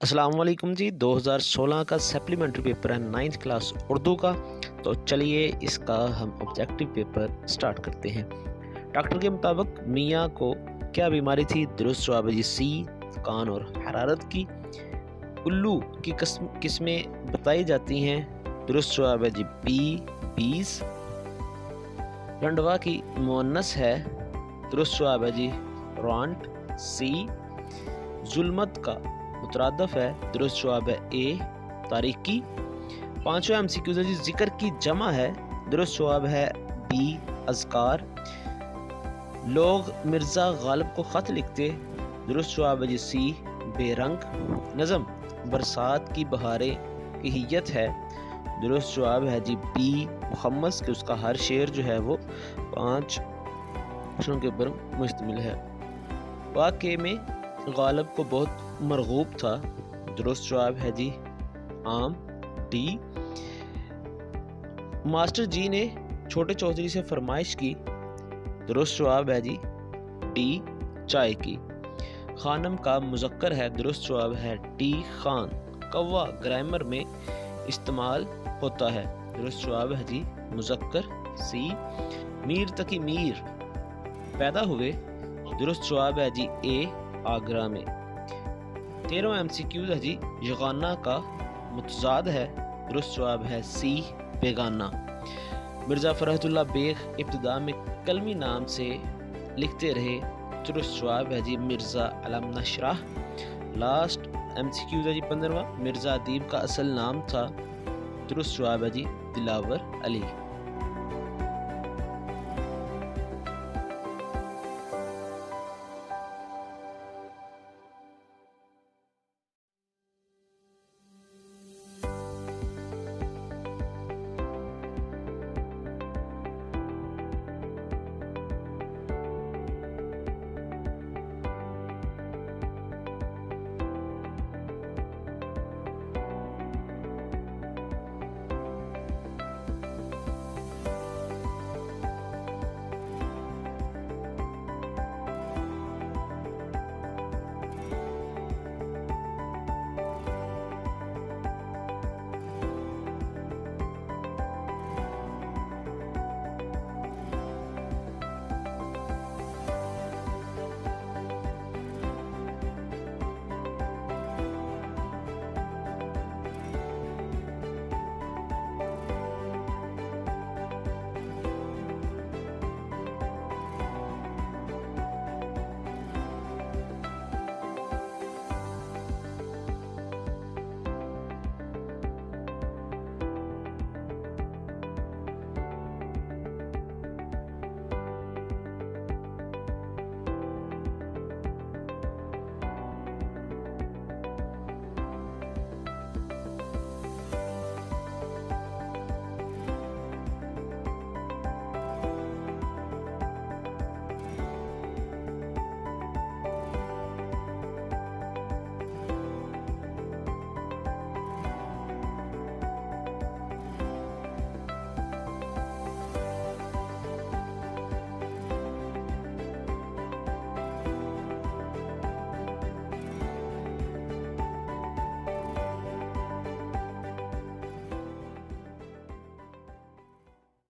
अस्सलाम वालेकुम जी। 2016 का सप्लीमेंट्री पेपर है 9th क्लास उर्दू का। तो चलिए इसका हम ऑब्जेक्टिव पेपर स्टार्ट करते हैं। डॉक्टर के मुताबिक मियाँ को क्या बीमारी थी? दुरुस्त जवाब है जी सी, थकान और हरारत की। उल्लू की किस्में बताई जाती हैं? दुरुस्त जवाब है जी बी, बीस। रंडवा की मुअन्नस है? दुरुस्त जवाब है जी रॉन्ट, सी। जुल्मत का मुतरादफ है? दुरुस्त जवाब है ए, तारीकी। पांचवा एमसीक्यू है जी जिक्र की जमा है? दुरुस्त जवाब है बी, अज़कार। लोग मिर्ज़ा गालिब को ख़त लिखते? दुरुस्त जवाब है जी सी, बेरंग। नज़म बरसात की बहारें की हियत है? दुरुस्त जवाब है जी बी, मुहम्मद, कि उसका हर शेर जो है वो 5 अक्षरों के ऊपर मुश्तमिल है। वाक़े में गालिब को बहुत मरगूब था? दुरुस्त जवाब है जी आम, डी। मास्टर जी ने छोटे चौधरी से फरमाइश की? दुरुस्त जवाब है जी डी, चाय की। खानम का मुज़क्कर है? दुरुस्त जवाब है डी, खान। कौवा ग्रामर में इस्तेमाल होता है? दुरुस्त जवाब है जी मुज़क्कर, सी। मीर तकी मीर पैदा हुए? दुरुस्त जवाब है जी ए, आगरा में। 13वां एमसीक्यू है जी यगाना का मुतज़ाद है? दुरुस्त जवाब है सी, बेगाना। मिर्ज़ा फरहतुल्लाह बेग इब्तिदा में कलमी नाम से लिखते रहे? दुरुस्त जवाब है जी मिर्ज़ा अलम नशराह। लास्ट एमसीक्यू है जी 15वां, मिर्ज़ा अदीब का असल नाम था? दुरुस्त जवाब है जी दिलावर अली।